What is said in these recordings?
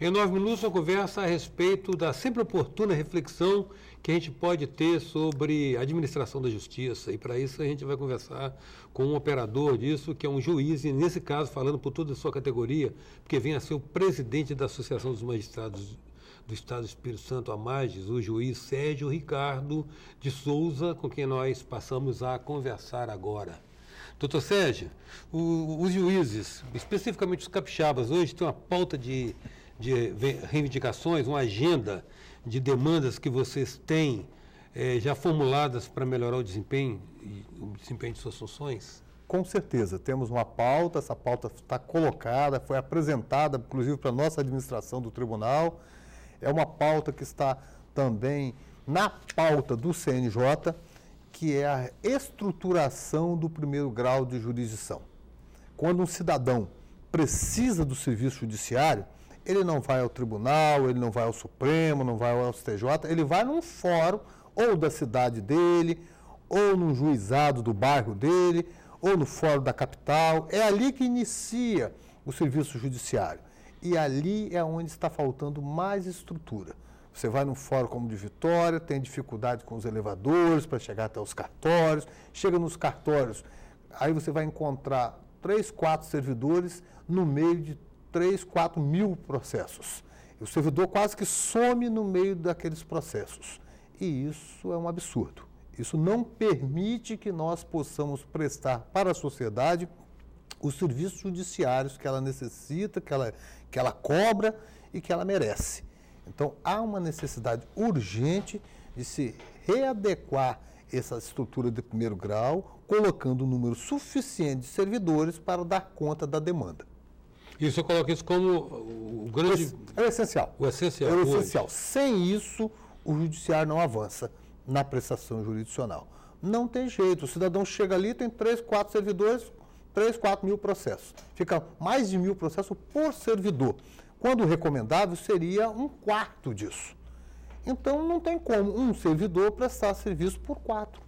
Em 9 minutos, uma conversa a respeito da sempre oportuna reflexão que a gente pode ter sobre a administração da justiça. E para isso a gente vai conversar com um operador disso, que é um juiz, e nesse caso, falando por toda a sua categoria, porque vem a ser o presidente da Associação dos Magistrados do Estado do Espírito Santo, a MAGES, o juiz Sérgio Ricardo de Souza, com quem nós passamos a conversar agora. Doutor Sérgio, os juízes, especificamente os capixabas, hoje têm uma pauta de reivindicações, uma agenda de demandas que vocês têm já formuladas para melhorar o desempenho de suas funções? Com certeza, temos uma pauta, essa pauta está colocada, foi apresentada, inclusive, para a nossa administração do tribunal. É uma pauta que está também na pauta do CNJ, que é a estruturação do primeiro grau de jurisdição. Quando um cidadão precisa do serviço judiciário, ele não vai ao tribunal, ele não vai ao Supremo, não vai ao STJ, ele vai num fórum, ou da cidade dele, ou num juizado do bairro dele, ou no fórum da capital. É ali que inicia o serviço judiciário. E ali é onde está faltando mais estrutura. Você vai num fórum como de Vitória, tem dificuldade com os elevadores para chegar até os cartórios, chega nos cartórios, aí você vai encontrar 3, 4 servidores no meio de 3, 4 mil processos. E o servidor quase que some no meio daqueles processos. E isso é um absurdo. Isso não permite que nós possamos prestar para a sociedade os serviços judiciários que ela necessita, que ela cobra e que ela merece. Então, há uma necessidade urgente de se readequar essa estrutura de primeiro grau, colocando um número suficiente de servidores para dar conta da demanda. E você coloca isso como o grande... É o essencial. O essencial. É o essencial. Sem isso, o judiciário não avança na prestação jurisdicional. Não tem jeito. O cidadão chega ali, tem 3, 4 servidores, 3, 4 mil processos. Fica mais de 1.000 processos por servidor. Quando o recomendável seria 1/4 disso. Então, não tem como um servidor prestar serviço por 4.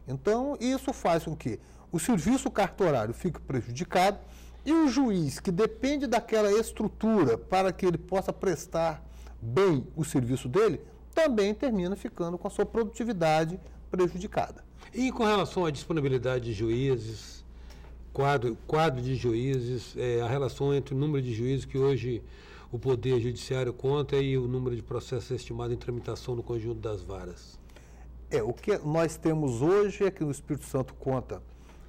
Então, isso faz com que o serviço cartorário fique prejudicado e o juiz, que depende daquela estrutura para que ele possa prestar bem o serviço dele, também termina ficando com a sua produtividade prejudicada. E com relação à disponibilidade de juízes, quadro de juízes, a relação entre o número de juízes que hoje o Poder Judiciário conta e o número de processos estimado em tramitação no conjunto das varas? O que nós temos hoje é que o Espírito Santo conta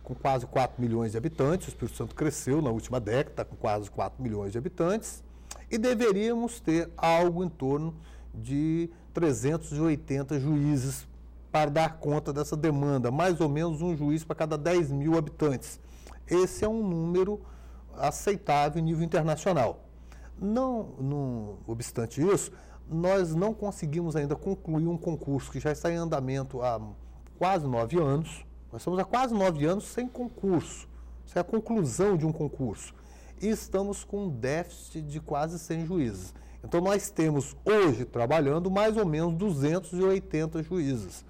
com quase 4 milhões de habitantes. O Espírito Santo cresceu na última década, está com quase 4 milhões de habitantes, e deveríamos ter algo em torno de 380 juízes para dar conta dessa demanda, mais ou menos um juiz para cada 10 mil habitantes. Esse é um número aceitável em nível internacional. Não obstante isso, nós não conseguimos ainda concluir um concurso que já está em andamento há quase 9 anos. Nós estamos há quase 9 anos sem concurso, sem a conclusão de um concurso. E estamos com um déficit de quase 100 juízes. Então, nós temos hoje trabalhando mais ou menos 280 juízes.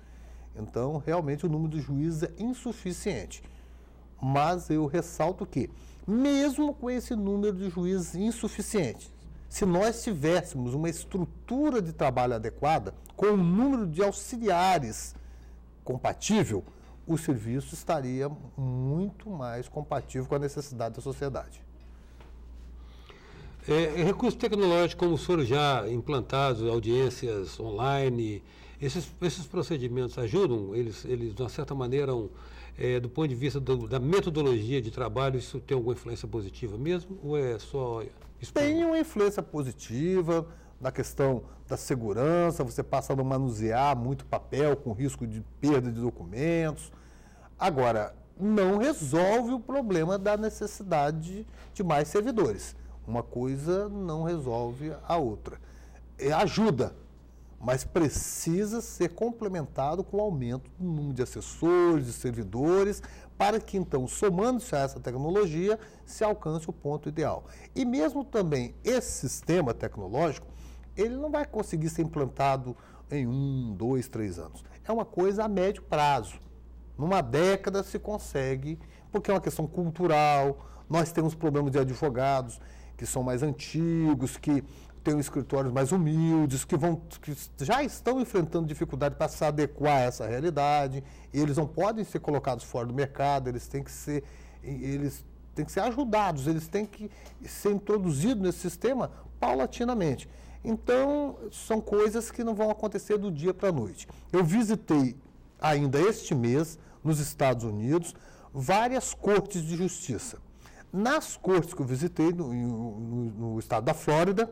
Então, realmente, o número de juízes é insuficiente. Mas eu ressalto que, mesmo com esse número de juízes insuficientes, se nós tivéssemos uma estrutura de trabalho adequada, com um número de auxiliares compatível, o serviço estaria muito mais compatível com a necessidade da sociedade. Recursos tecnológicos como foram já implantados, audiências online, esses procedimentos ajudam? Eles de uma certa maneira, do ponto de vista da metodologia de trabalho, isso tem alguma influência positiva mesmo? Ou é só... Tem uma influência positiva na questão da segurança, você passa a não manusear muito papel com risco de perda de documentos. Agora, não resolve o problema da necessidade de mais servidores. Uma coisa não resolve a outra. Ajuda, mas precisa ser complementado com o aumento do número de assessores, de servidores, para que, então, somando-se a essa tecnologia, se alcance o ponto ideal. E mesmo também esse sistema tecnológico, ele não vai conseguir ser implantado em 1, 2, 3 anos. É uma coisa a médio prazo. Numa década se consegue, porque é uma questão cultural. Nós temos problemas de advogados que são mais antigos, que têm escritórios mais humildes, que já estão enfrentando dificuldade para se adequar a essa realidade. Eles não podem ser colocados fora do mercado, eles têm que ser ajudados, eles têm que ser introduzidos nesse sistema paulatinamente. Então, são coisas que não vão acontecer do dia para a noite. Eu visitei ainda este mês, nos Estados Unidos, várias cortes de justiça. Nas cortes que eu visitei, no estado da Flórida,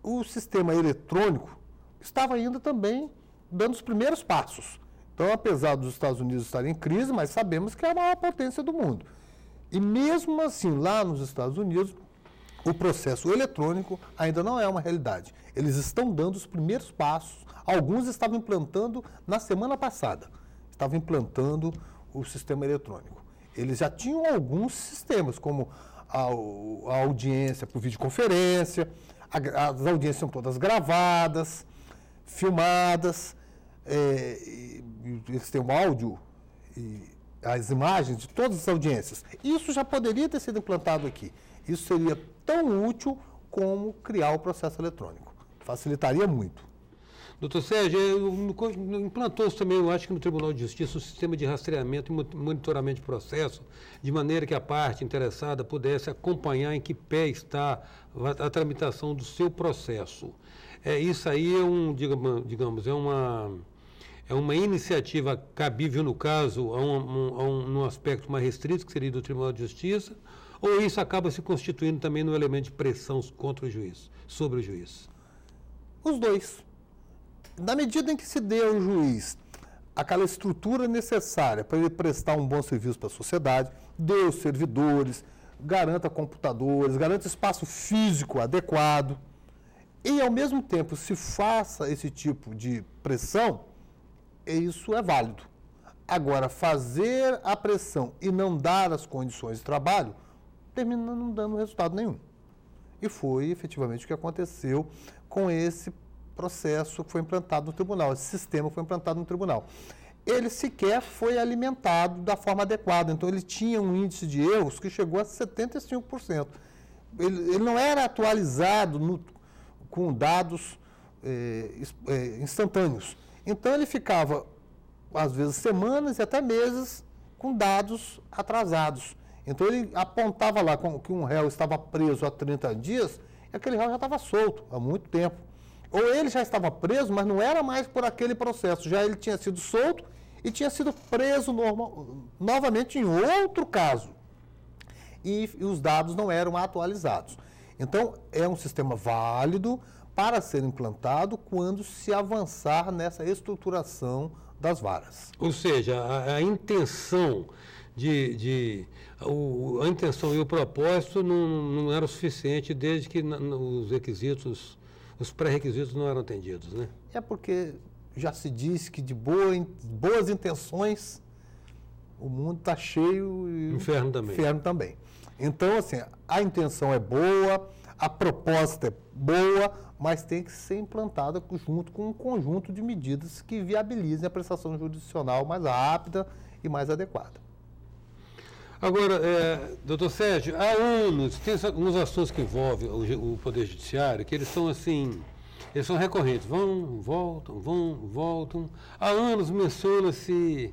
o sistema eletrônico estava ainda também dando os primeiros passos. Então, apesar dos Estados Unidos estarem em crise, mas sabemos que é a maior potência do mundo. E mesmo assim, lá nos Estados Unidos, o processo eletrônico ainda não é uma realidade. Eles estão dando os primeiros passos. Alguns estavam implantando na semana passada. Estavam implantando o sistema eletrônico. Eles já tinham alguns sistemas, como a audiência por videoconferência, as audiências são todas gravadas, filmadas, eles têm o áudio e as imagens de todas as audiências. Isso já poderia ter sido implantado aqui. Isso seria tão útil como criar o processo eletrônico. Facilitaria muito. Doutor Sérgio, implantou-se também, eu acho que no Tribunal de Justiça, o sistema de rastreamento e monitoramento de processo, de maneira que a parte interessada pudesse acompanhar em que pé está a tramitação do seu processo. Isso aí é uma iniciativa cabível, no caso, num aspecto mais restrito, que seria do Tribunal de Justiça, ou isso acaba se constituindo também no elemento de pressão contra o juiz, sobre o juiz? Os dois. Na medida em que se dê ao juiz aquela estrutura necessária para ele prestar um bom serviço para a sociedade, dê os servidores, garanta computadores, garanta espaço físico adequado, e ao mesmo tempo se faça esse tipo de pressão, isso é válido. Agora, fazer a pressão e não dar as condições de trabalho, termina não dando resultado nenhum. E foi efetivamente o que aconteceu com esse processo que foi implantado no tribunal, esse sistema foi implantado no tribunal. Ele sequer foi alimentado da forma adequada, então ele tinha um índice de erros que chegou a 75%. Ele não era atualizado com dados instantâneos. Então ele ficava, às vezes, semanas e até meses com dados atrasados. Então ele apontava lá que um réu estava preso há 30 dias e aquele réu já estava solto há muito tempo. Ou ele já estava preso, mas não era mais por aquele processo. Já ele tinha sido solto e tinha sido preso novamente em outro caso. E os dados não eram atualizados. Então, é um sistema válido para ser implantado quando se avançar nessa estruturação das varas. Ou seja, a intenção a intenção e o propósito não era o suficiente desde que os pré-requisitos não eram atendidos, né? É porque já se diz que de boas intenções o mundo está cheio e inferno também. Então, assim, a intenção é boa, a proposta é boa, mas tem que ser implantada junto com um conjunto de medidas que viabilizem a prestação jurisdicional mais rápida e mais adequada. Agora, doutor Sérgio, há anos, tem alguns assuntos que envolvem o Poder Judiciário, que eles são recorrentes, vão, voltam. Há anos menciona-se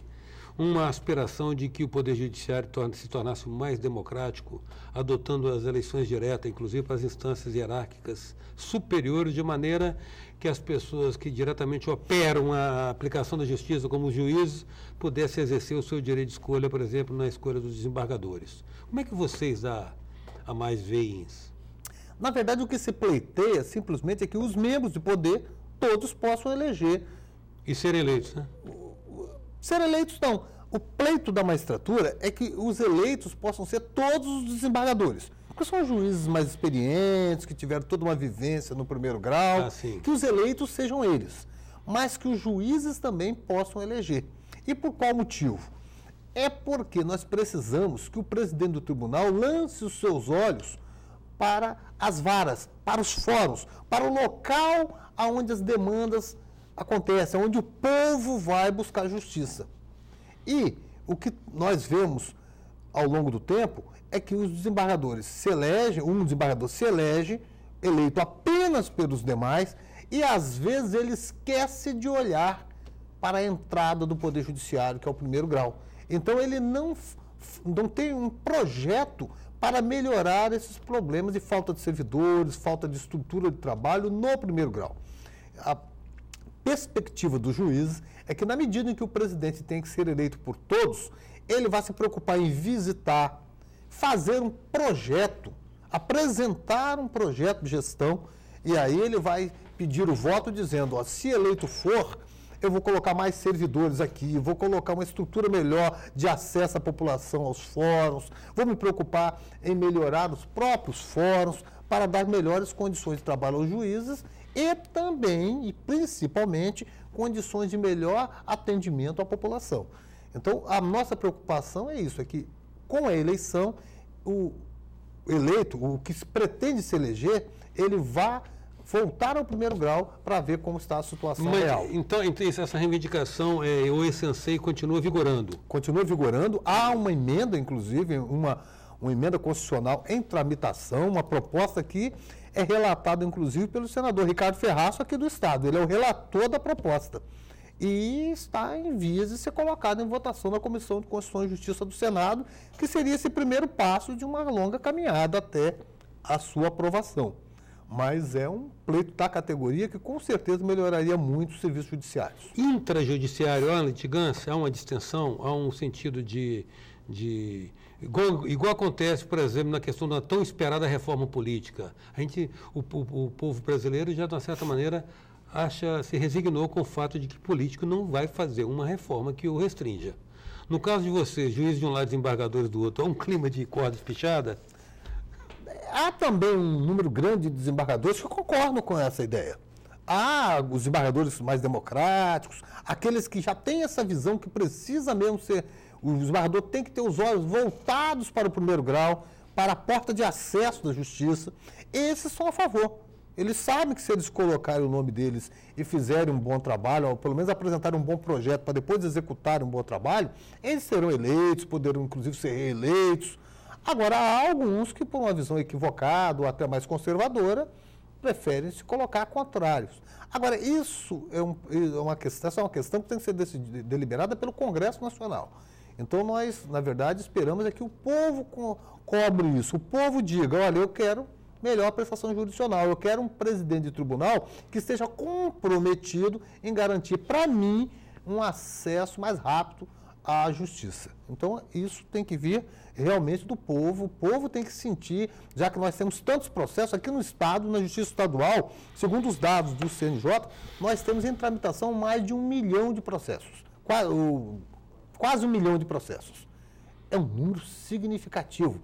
uma aspiração de que o Poder Judiciário se tornasse mais democrático, adotando as eleições diretas, inclusive para as instâncias hierárquicas superiores, de maneira que as pessoas que diretamente operam a aplicação da justiça, como os juízes, pudessem exercer o seu direito de escolha, por exemplo, na escolha dos desembargadores. Como é que vocês a mais veem isso? Na verdade, o que se pleiteia simplesmente é que os membros do poder todos possam eleger. E serem eleitos, né? Ser eleitos não. O pleito da magistratura é que os eleitos possam ser todos os desembargadores. Porque são juízes mais experientes, que tiveram toda uma vivência no primeiro grau, que os eleitos sejam eles. Mas que os juízes também possam eleger. E por qual motivo? É porque nós precisamos que o presidente do tribunal lance os seus olhos para as varas, para os fóruns, para o local onde as demandas acontecem, onde o povo vai buscar justiça. E o que nós vemos ao longo do tempo é que os desembargadores se elegem, um desembargador se elege eleito apenas pelos demais e, às vezes, ele esquece de olhar para a entrada do Poder Judiciário, que é o primeiro grau. Então, ele não tem um projeto para melhorar esses problemas de falta de servidores, falta de estrutura de trabalho no primeiro grau. A perspectiva dos juízes é que, na medida em que o presidente tem que ser eleito por todos, ele vai se preocupar em visitar, fazer um projeto, apresentar um projeto de gestão, e aí ele vai pedir o voto dizendo, ó, se eleito for, eu vou colocar mais servidores aqui, vou colocar uma estrutura melhor de acesso à população aos fóruns, vou me preocupar em melhorar os próprios fóruns para dar melhores condições de trabalho aos juízes e também, e principalmente, condições de melhor atendimento à população. Então, a nossa preocupação é isso, é que com a eleição, o eleito, o que se pretende se eleger, ele vá voltar ao primeiro grau para ver como está a situação real. Então, essa reivindicação, o E-Sensei, continua vigorando? Continua vigorando. Há uma emenda, inclusive, uma emenda constitucional em tramitação, uma proposta que é relatada, inclusive, pelo senador Ricardo Ferraço, aqui do Estado. Ele é o relator da proposta. E está em vias de ser colocado em votação na Comissão de Constituição e Justiça do Senado, que seria esse primeiro passo de uma longa caminhada até a sua aprovação. Mas é um pleito da categoria que com certeza melhoraria muito os serviços judiciários. Intrajudiciário, há litigância, há uma distensão, há um sentido igual acontece, por exemplo, na questão da tão esperada reforma política. O povo brasileiro já, de uma certa maneira, se resignou com o fato de que político não vai fazer uma reforma que o restrinja. No caso de você, juiz de um lado e desembargadores do outro, há um clima de corda espichada? Há também um número grande de desembargadores que concordam com essa ideia. Há os desembargadores mais democráticos, aqueles que já têm essa visão que precisa mesmo ser... O desembargador tem que ter os olhos voltados para o primeiro grau, para a porta de acesso da justiça. Esses são a favor. Eles sabem que se eles colocarem o nome deles e fizerem um bom trabalho, ou pelo menos apresentarem um bom projeto para depois executarem um bom trabalho, eles serão eleitos, poderão inclusive ser reeleitos. Agora, há alguns que, por uma visão equivocada ou até mais conservadora, preferem se colocar contrários. Agora, isso é uma questão que tem que ser deliberada pelo Congresso Nacional. Então, nós, na verdade, esperamos é que o povo cobre isso. O povo diga, olha, eu quero melhor prestação jurisdicional, eu quero um presidente de tribunal que esteja comprometido em garantir, para mim, um acesso mais rápido à justiça. Então, isso tem que vir realmente do povo. O povo tem que sentir, já que nós temos tantos processos aqui no Estado, na Justiça Estadual, segundo os dados do CNJ, nós temos em tramitação mais de 1 milhão de processos. Quase 1 milhão de processos. É um número significativo.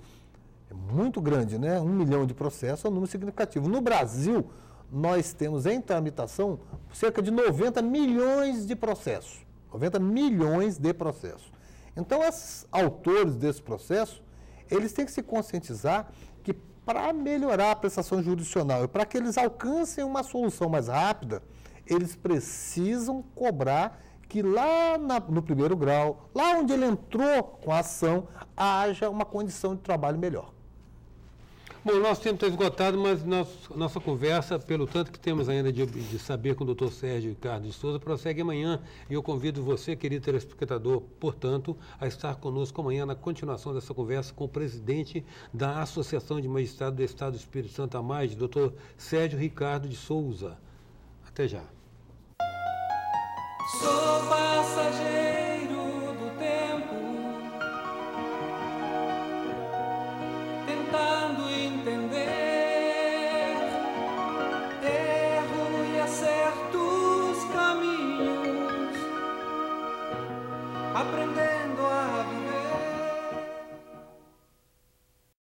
É muito grande, né? 1 milhão de processos é um número significativo. No Brasil, nós temos em tramitação cerca de 90 milhões de processos. 90 milhões de processos. Então, os autores desse processo, eles têm que se conscientizar que para melhorar a prestação jurisdicional e para que eles alcancem uma solução mais rápida, eles precisam cobrar que lá no primeiro grau, lá onde ele entrou com a ação, haja uma condição de trabalho melhor. Bom, nosso tempo está esgotado, mas nossa conversa, pelo tanto que temos ainda de saber com o Dr. Sérgio Ricardo de Souza, prossegue amanhã. E eu convido você, querido telespectador, portanto, a estar conosco amanhã na continuação dessa conversa com o presidente da Associação de Magistrados do Estado do Espírito Santo, AMAGE, Dr. Sérgio Ricardo de Souza. Até já. Sou passageiro.